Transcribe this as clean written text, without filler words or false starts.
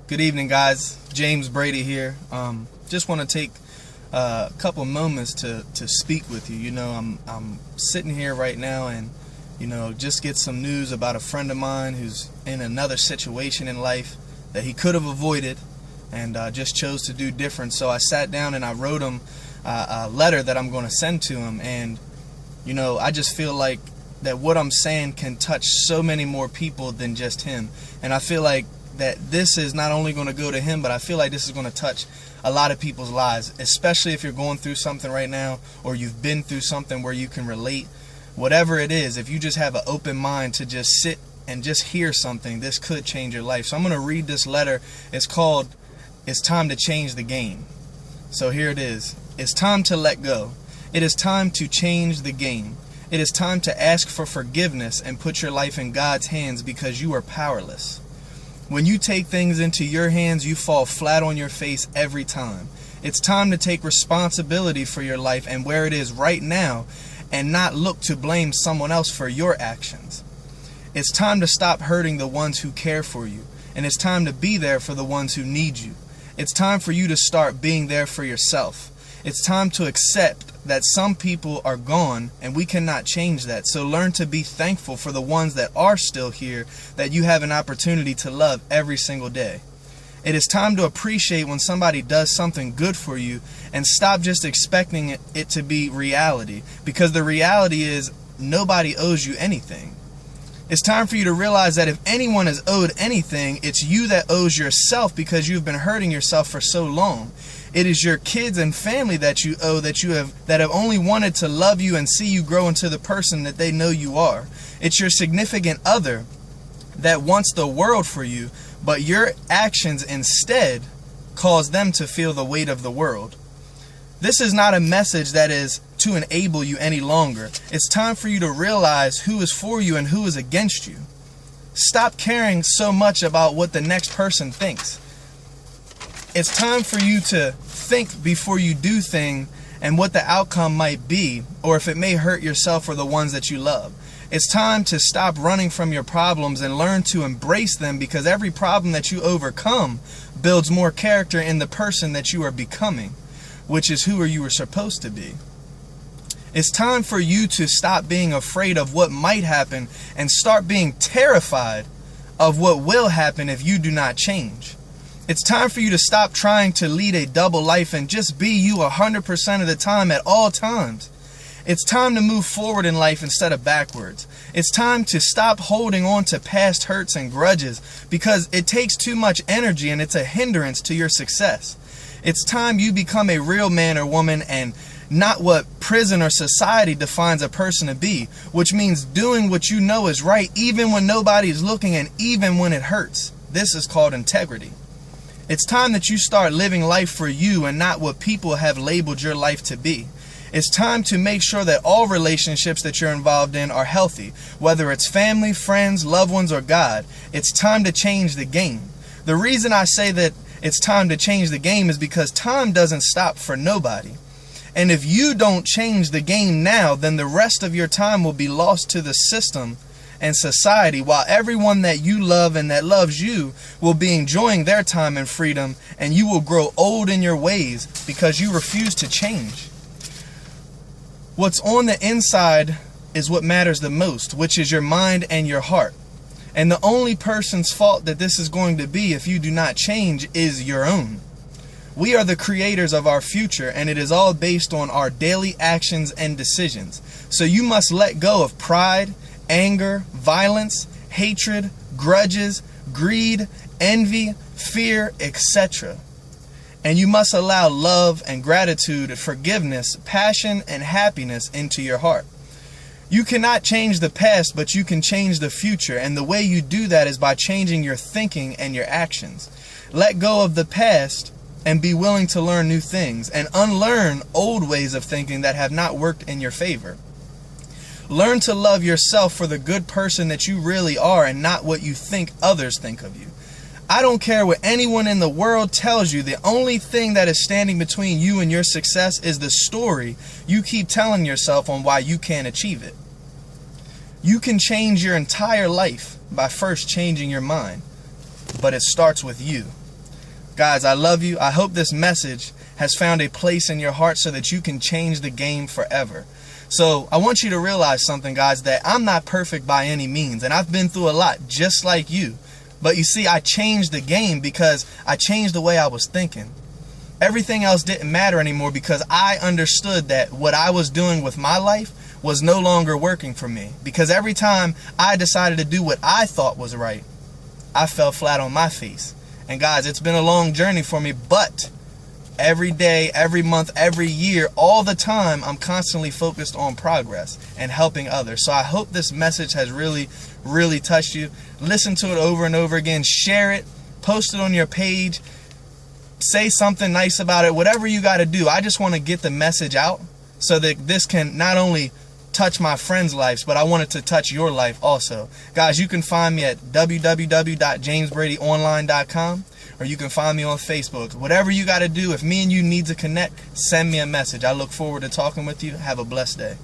Good evening, guys. James Brady here. Just want to take a couple moments to speak with you. I'm sitting here right now and, just get some news about a friend of mine who's in another situation in life that he could have avoided and just chose to do different. So I sat down and I wrote him a letter that I'm going to send to him. And, I just feel like that what I'm saying can touch so many more people than just him. And I feel like that this is not only going to go to him, but I feel like this is going to touch a lot of people's lives, especially if you're going through something right now or you've been through something where you can relate. Whatever it is, if you just have an open mind to just sit and just hear something, this could change your life. So I'm going to read this letter. It's called, "It's Time to Change the Game." So here it is. It's time to let go. It is time to change the game. It is time to ask for forgiveness and put your life in God's hands because you are powerless. When you take things into your hands, you fall flat on your face every time. It's time to take responsibility for your life and where it is right now and not look to blame someone else for your actions. It's time to stop hurting the ones who care for you, and it's time to be there for the ones who need you. It's time for you to start being there for yourself. It's time to accept that some people are gone and we cannot change that. So learn to be thankful for the ones that are still here, that you have an opportunity to love every single day. It is time to appreciate when somebody does something good for you and stop just expecting it to be reality, because the reality is nobody owes you anything. It's time for you to realize that if anyone is owed anything, it's you that owes yourself because you've been hurting yourself for so long. It is your kids and family that you owe, that have only wanted to love you and see you grow into the person that they know you are. It's your significant other that wants the world for you, but your actions instead cause them to feel the weight of the world. This is not a message that is to enable you any longer. It's time for you to realize who is for you and who is against you. Stop caring so much about what the next person thinks. It's time for you to think before you do things and what the outcome might be, or if it may hurt yourself or the ones that you love. It's time to stop running from your problems and learn to embrace them, because every problem that you overcome builds more character in the person that you are becoming, which is who you are supposed to be. It's time for you to stop being afraid of what might happen and start being terrified of what will happen if you do not change. It's time for you to stop trying to lead a double life and just be you 100% of the time at all times. It's time to move forward in life instead of backwards. It's time to stop holding on to past hurts and grudges, because it takes too much energy and it's a hindrance to your success. It's time you become a real man or woman and not what prison or society defines a person to be, which means doing what you know is right even when nobody's looking and even when it hurts. This is called integrity. It's time that you start living life for you and not what people have labeled your life to be. It's time to make sure that all relationships that you're involved in are healthy, whether it's family, friends, loved ones, or God. It's time to change the game. The reason I say that it's time to change the game is because time doesn't stop for nobody. And if you don't change the game now, then the rest of your time will be lost to the system and society, while everyone that you love and that loves you will be enjoying their time and freedom, and you will grow old in your ways because you refuse to change. What's on the inside is what matters the most, which is your mind and your heart. And the only person's fault that this is going to be if you do not change is your own. We are the creators of our future, and it is all based on our daily actions and decisions. So you must let go of pride, anger, violence, hatred, grudges, greed, envy, fear, etc. And you must allow love and gratitude, forgiveness, passion, and happiness into your heart. You cannot change the past, but you can change the future, and the way you do that is by changing your thinking and your actions. Let go of the past and be willing to learn new things and unlearn old ways of thinking that have not worked in your favor. Learn to love yourself for the good person that you really are and not what you think others think of you. I don't care what anyone in the world tells you. The only thing that is standing between you and your success is the story you keep telling yourself on why you can't achieve it. You can change your entire life by first changing your mind, but it starts with you. Guys, I love you. I hope this message has found a place in your heart so that you can change the game forever. So I want you to realize something, guys, that I'm not perfect by any means, and I've been through a lot just like you. But you see, I changed the game because I changed the way I was thinking. Everything else didn't matter anymore because I understood that what I was doing with my life was no longer working for me. Because every time I decided to do what I thought was right, I fell flat on my face. And guys, it's been a long journey for me, but every day, every month, every year, all the time, I'm constantly focused on progress and helping others. So I hope this message has really, really touched you. Listen to it over and over again. Share it. Post it on your page. Say something nice about it. Whatever you got to do. I just want to get the message out so that this can not only touch my friends' lives, but I want it to touch your life also. Guys, you can find me at www.jamesbradyonline.com, or you can find me on Facebook. Whatever you got to do, if me and you need to connect, send me a message. I look forward to talking with you. Have a blessed day.